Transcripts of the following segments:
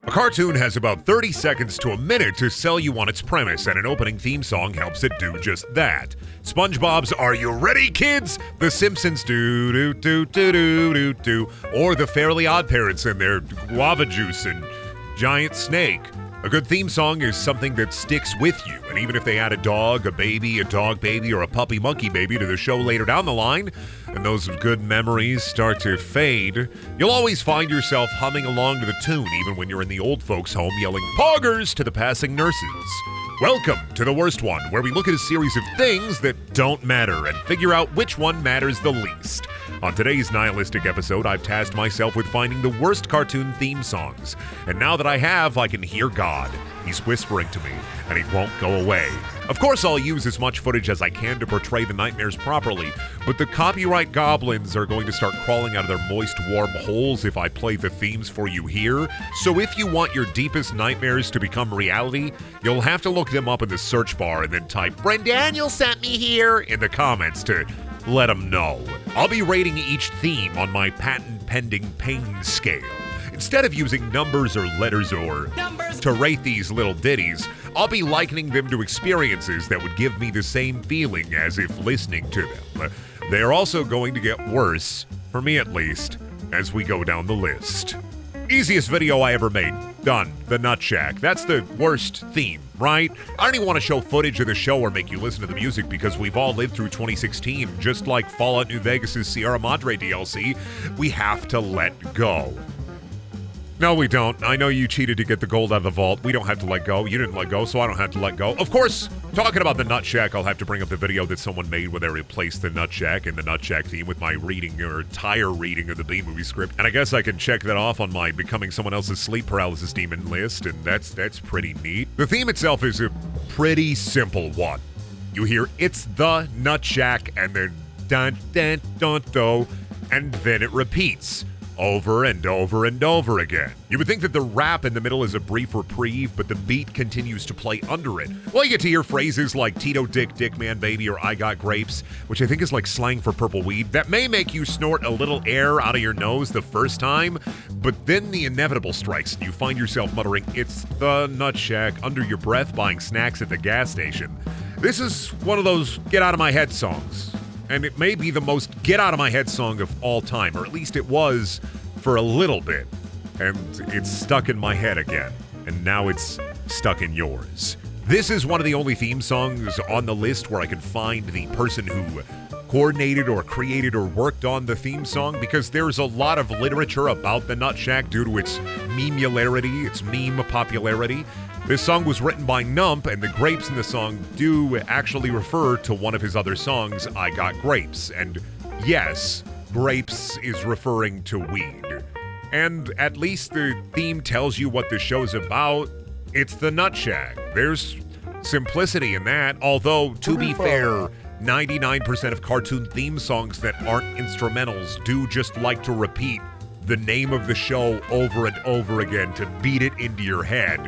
A cartoon has about 30 seconds to a minute to sell you on its premise, and an opening theme song helps it do just that. SpongeBob's Are You Ready, Kids? The Simpsons do, or the Fairly Oddparents and their guava juice and giant snake. A good theme song is something that sticks with you, and even if they add a dog, a baby, a dog baby, or a puppy monkey baby to the show later down the line, and those good memories start to fade, you'll always find yourself humming along to the tune even when you're in the old folks' home yelling "poggers" to the passing nurses. Welcome to The Worst One, where we look at a series of things that don't matter and figure out which one matters the least. On today's nihilistic episode, I've tasked myself with finding the worst cartoon theme songs. And now that I have, I can hear God. He's whispering to me, and he won't go away. Of course, I'll use as much footage as I can to portray the nightmares properly, but the copyright goblins are going to start crawling out of their moist, warm holes if I play the themes for you here. So if you want your deepest nightmares to become reality, you'll have to look them up in the search bar and then type "Brendaniel sent me here" in the comments to let them know. I'll be rating each theme on my patent-pending pain scale. Instead of using numbers or letters to rate these little ditties, I'll be likening them to experiences that would give me the same feeling as if listening to them. They're also going to get worse, for me at least, as we go down the list. Easiest video I ever made. Done. The Nutshack. That's the worst theme, right? I don't even want to show footage of the show or make you listen to the music because we've all lived through 2016. Just like Fallout New Vegas' Sierra Madre DLC, we have to let go. No, we don't. I know you cheated to get the gold out of the vault. We don't have to let go. You didn't let go, so I don't have to let go. Of course, talking about the Nutshack, I'll have to bring up the video that someone made where they replaced the Nutshack and the Nutshack theme with my reading or entire reading of the B-movie script. And I guess I can check that off on my Becoming Someone Else's Sleep Paralysis Demon list, and that's pretty neat. The theme itself is a pretty simple one. You hear "It's the Nutshack" and then dun dun dun do, and then it repeats over and over and over again. You would think that the rap in the middle is a brief reprieve, but the beat continues to play under it. Well, you get to hear phrases like "Tito Dick, Dick Man Baby," or "I got grapes," which I think is like slang for purple weed. That may make you snort a little air out of your nose the first time, but then the inevitable strikes and you find yourself muttering "It's the Nutshack" under your breath buying snacks at the gas station. This is one of those get out of my head songs. And it may be the most get-out-of-my-head song of all time, or at least it was for a little bit. And it's stuck in my head again, and now it's stuck in yours. This is one of the only theme songs on the list where I can find the person who coordinated or created or worked on the theme song, because there's a lot of literature about the Nutshack due to its memelarity, its meme popularity. This song was written by Nump, and the grapes in the song do actually refer to one of his other songs, "I Got Grapes." And yes, grapes is referring to weed. And at least the theme tells you what the show's about. It's the Nutshack. There's simplicity in that, although, to be fair, 99% of cartoon theme songs that aren't instrumentals do just like to repeat the name of the show over and over again to beat it into your head.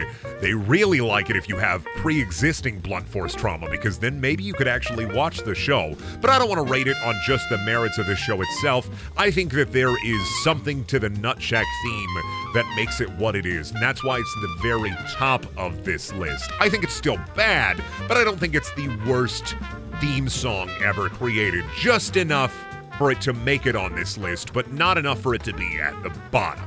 They really like it if you have pre-existing blunt force trauma, because then maybe you could actually watch the show. But I don't want to rate it on just the merits of the show itself. I think that there is something to the Nutshack theme that makes it what it is, and that's why it's the very top of this list. I think it's still bad, but I don't think it's the worst theme song ever created. Just enough for it to make it on this list, but not enough for it to be at the bottom.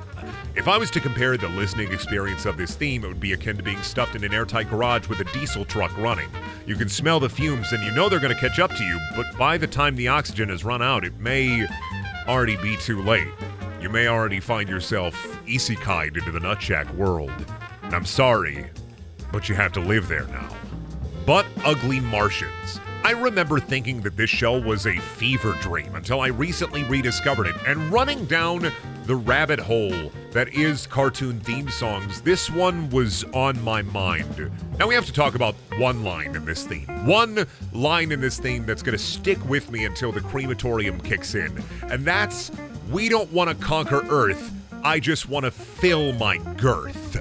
If I was to compare the listening experience of this theme, it would be akin to being stuffed in an airtight garage with a diesel truck running. You can smell the fumes and you know they're going to catch up to you, but by the time the oxygen has run out, it may already be too late. You may already find yourself isekai'd into the Nutshack world. And I'm sorry, but you have to live there now. But ugly Martians. I remember thinking that this show was a fever dream until I recently rediscovered it, and running down the rabbit hole that is cartoon theme songs, this one was on my mind. Now we have to talk about one line in this theme. One line in this theme that's going to stick with me until the crematorium kicks in, and that's, "We don't want to conquer Earth, I just want to fill my girth."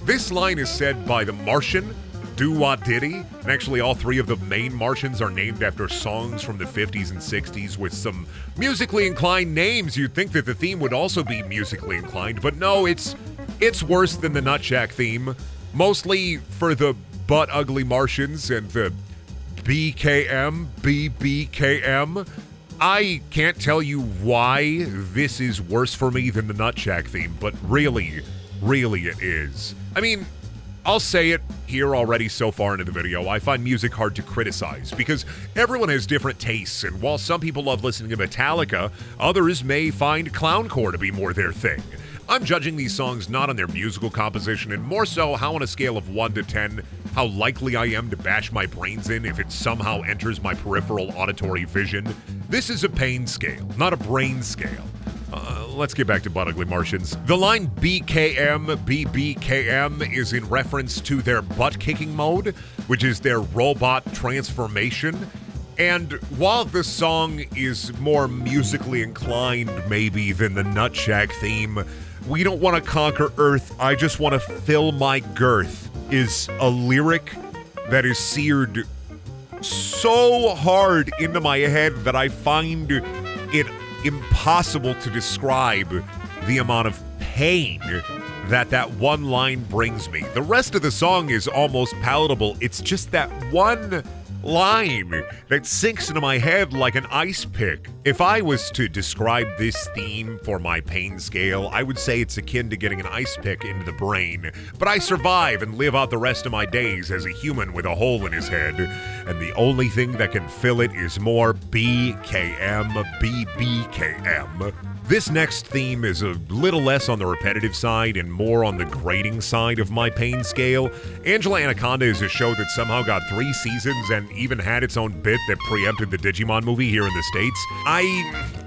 This line is said by the Martian, Doo-Wah Diddy, and actually all three of the main Martians are named after songs from the 50s and 60s with some musically inclined names. You'd think that the theme would also be musically inclined, but no, it's It's worse than the Nutshack theme, mostly for the butt ugly Martians and the BBKM. I can't tell you why this is worse for me than the Nutshack theme, but really it is. I mean, I'll say it here already so far into the video, I find music hard to criticize because everyone has different tastes, and while some people love listening to Metallica, others may find clowncore to be more their thing. I'm judging these songs not on their musical composition and more so how on a scale of 1 to 10, how likely I am to bash my brains in if it somehow enters my peripheral auditory vision. This is a pain scale, not a brain scale. Let's get back to Butt Ugly Martians. The line BBKM is in reference to their butt-kicking mode, which is their robot transformation. And while the song is more musically inclined maybe than the Nutshack theme, "We don't want to conquer Earth, I just want to fill my girth" is a lyric that is seared so hard into my head that I find it impossible to describe the amount of pain that one line brings me. The rest of the song is almost palatable. It's just that one line that sinks into my head like an ice pick. If I was to describe this theme for my pain scale, I would say it's akin to getting an ice pick into the brain. But I survive and live out the rest of my days as a human with a hole in his head, and the only thing that can fill it is more BBKM. This next theme is a little less on the repetitive side and more on the grating side of my pain scale. Anaconda is a show that somehow got 3 seasons and even had its own bit that preempted the Digimon movie here in the States.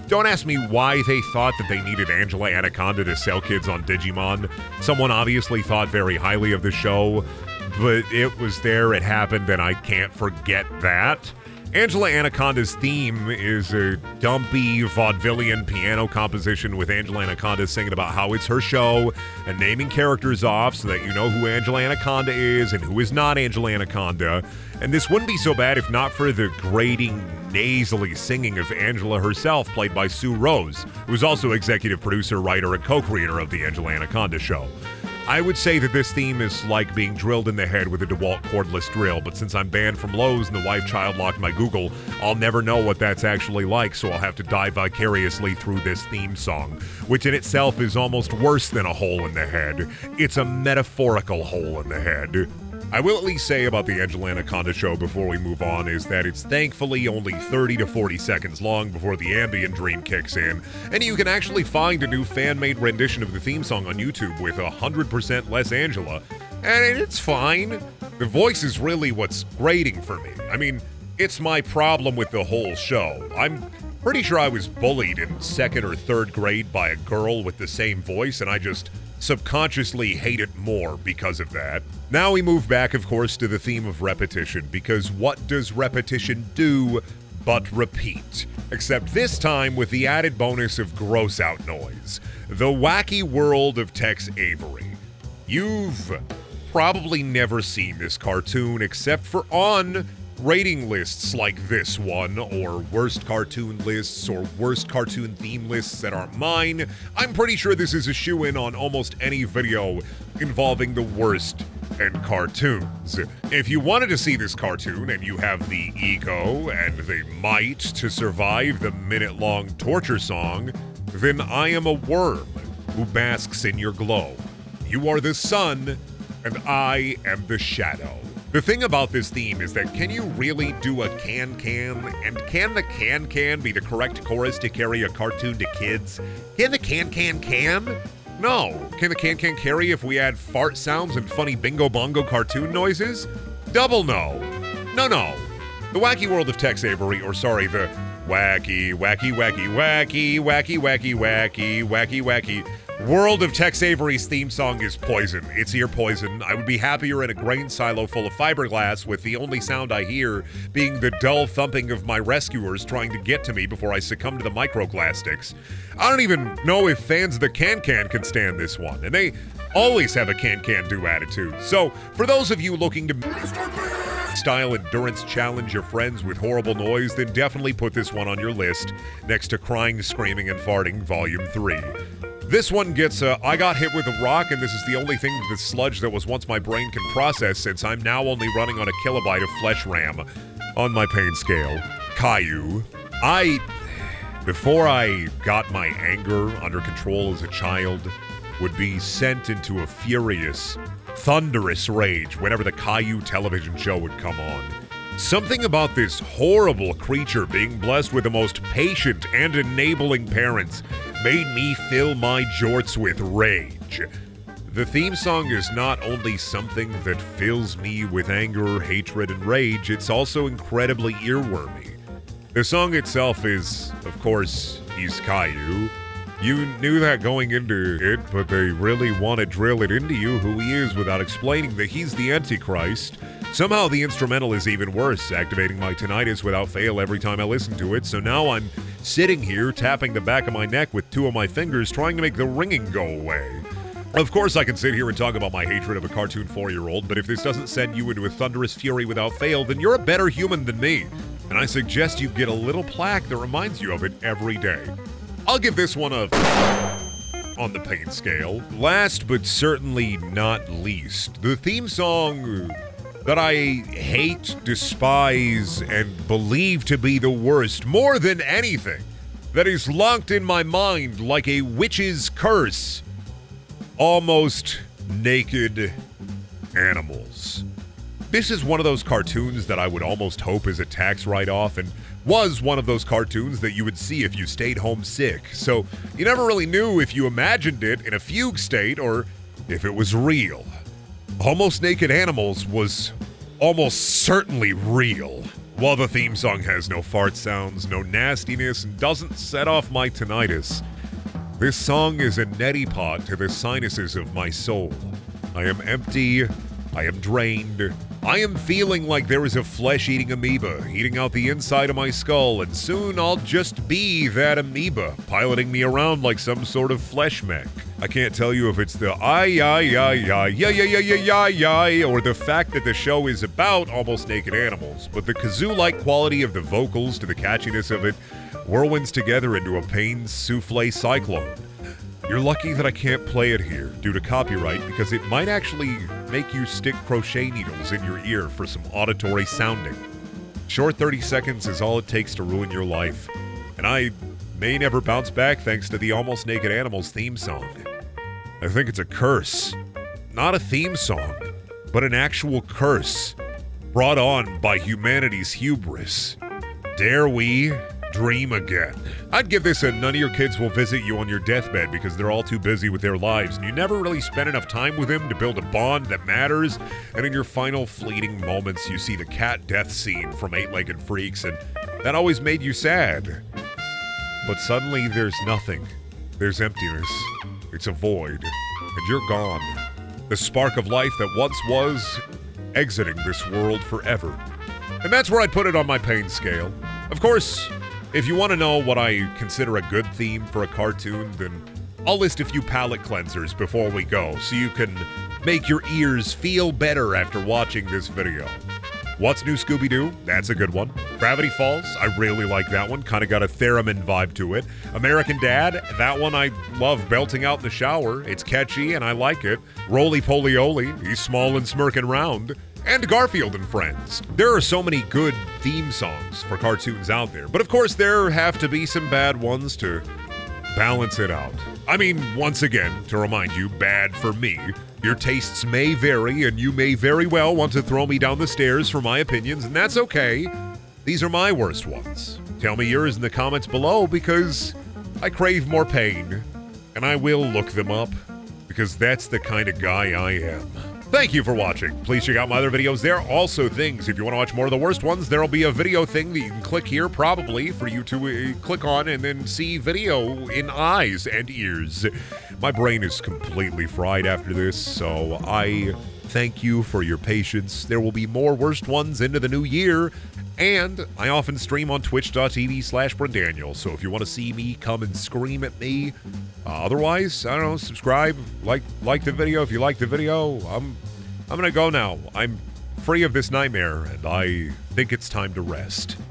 Don't ask me why they thought that they needed Anaconda to sell kids on Digimon. Someone obviously thought very highly of the show, but it was there, it happened, and I can't forget that. Anaconda's theme is a dumpy vaudevillian piano composition with Anaconda singing about how it's her show and naming characters off so that you know who Anaconda is and who is not Anaconda. And this wouldn't be so bad if not for the grating, nasally singing of Angela herself, played by Sue Rose, who is also executive producer, writer, and co-creator of the Anaconda show. I would say that this theme is like being drilled in the head with a DeWalt cordless drill, but since I'm banned from Lowe's and the wife child-locked my Google, I'll never know what that's actually like, so I'll have to die vicariously through this theme song, which in itself is almost worse than a hole in the head. It's a metaphorical hole in the head. I will at least say about the Anaconda show before we move on is that it's thankfully only 30 to 40 seconds long before the ambient dream kicks in, and you can actually find a new fan-made rendition of the theme song on YouTube with 100% less Angela, and it's fine. The voice is really what's grating for me. I mean, it's my problem with the whole show. I'm pretty sure I was bullied in 2nd or 3rd grade by a girl with the same voice, and I just subconsciously hate it more because of that. Now we move back, of course, to the theme of repetition, because what does repetition do but repeat? Except this time with the added bonus of gross out noise. The Wacky World of Tex Avery. You've probably never seen this cartoon except for on rating lists like this one, or worst cartoon lists, or worst cartoon theme lists that aren't mine. I'm pretty sure this is a shoo-in on almost any video involving the worst in cartoons. If you wanted to see this cartoon and you have the ego and the might to survive the minute-long torture song, then I am a worm who basks in your glow. You are the sun, and I am the shadow. The thing about this theme is that can you really do a can-can? And can the can-can be the correct chorus to carry a cartoon to kids? Can the can-can-can? No. Can the can-can carry if we add fart sounds and funny bingo-bongo cartoon noises? Double no. No. The Wacky World of Tex Avery, or sorry, the Wacky World of Tex Avery's theme song is poison. It's ear poison. I would be happier in a grain silo full of fiberglass with the only sound I hear being the dull thumping of my rescuers trying to get to me before I succumb to the microplastics. I don't even know if fans of the can-can can stand this one, and they always have a can-can-do attitude. So, for those of you looking to style endurance challenge your friends with horrible noise, then definitely put this one on your list next to Crying, Screaming, and Farting Volume 3. This one gets I got hit with a rock, and this is the only thing with sludge that was once my brain can process, since I'm now only running on a kilobyte of flesh RAM on my pain scale. Caillou. Before I got my anger under control as a child, would be sent into a furious, thunderous rage whenever the Caillou television show would come on. Something about this horrible creature being blessed with the most patient and enabling parents made me fill my jorts with rage. The theme song is not only something that fills me with anger, hatred, and rage, it's also incredibly earwormy. The song itself is, of course, he's Caillou. You knew that going into it, but they really want to drill it into you who he is without explaining that he's the Antichrist. Somehow the instrumental is even worse, activating my tinnitus without fail every time I listen to it, so now I'm sitting here tapping the back of my neck with two of my fingers trying to make the ringing go away. Of course I can sit here and talk about my hatred of a cartoon 4-year-old, but if this doesn't send you into a thunderous fury without fail, then you're a better human than me, and I suggest you get a little plaque that reminds you of it every day. I'll give this one a on the pain scale. Last but certainly not least, the theme song that I hate, despise, and believe to be the worst more than anything, that is locked in my mind like a witch's curse. Almost Naked Animals. This is one of those cartoons that I would almost hope is a tax write-off, and was one of those cartoons that you would see if you stayed home sick. So you never really knew if you imagined it in a fugue state or if it was real. Almost Naked Animals was almost certainly real. While the theme song has no fart sounds, no nastiness, and doesn't set off my tinnitus, this song is a neti pot to the sinuses of my soul. I am empty, I am drained, I am feeling like there is a flesh-eating amoeba eating out the inside of my skull, and soon I'll just be that amoeba, piloting me around like some sort of flesh mech. I can't tell you if it's the or the fact that the show is about almost naked animals, but the kazoo-like quality of the vocals to the catchiness of it whirlwinds together into a pain souffle cyclone. You're lucky that I can't play it here due to copyright, because it might actually make you stick crochet needles in your ear for some auditory sounding. Short 30 seconds is all it takes to ruin your life, and I may never bounce back thanks to the Almost Naked Animals theme song. I think it's a curse. Not a theme song, but an actual curse brought on by humanity's hubris. Dare we dream again? I'd give this a none of your kids will visit you on your deathbed because they're all too busy with their lives and you never really spend enough time with them to build a bond that matters, and in your final fleeting moments you see the cat death scene from Eight-Legged Freaks, and that always made you sad. But suddenly there's nothing. There's emptiness. It's a void. And you're gone. The spark of life that once was exiting this world forever. And that's where I'd put it on my pain scale. Of course, if you want to know what I consider a good theme for a cartoon, then I'll list a few palate cleansers before we go, so you can make your ears feel better after watching this video. What's New Scooby-Doo? That's a good one. Gravity Falls? I really like that one. Kind of got a theremin vibe to it. American Dad? That one I love belting out in the shower. It's catchy and I like it. Roly Poly Oly? He's small and smirking round. And Garfield and Friends. There are so many good theme songs for cartoons out there, but of course there have to be some bad ones to balance it out. I mean, once again, to remind you, bad for me. Your tastes may vary, and you may very well want to throw me down the stairs for my opinions, and that's okay. These are my worst ones. Tell me yours in the comments below, because I crave more pain, and I will look them up, because that's the kind of guy I am. Thank you for watching. Please check out my other videos. There are also things, if you want to watch more of the worst ones, there'll be a video thing that you can click here, probably, for you to click on and then see video in eyes and ears. My brain is completely fried after this, so I thank you for your patience. There will be more worst ones into the new year, and I often stream on twitch.tv/Brendaniel, so if you want to see me come and scream at me, otherwise, I don't know, subscribe, like the video if you like the video. I'm gonna go now. I'm free of this nightmare, and I think it's time to rest.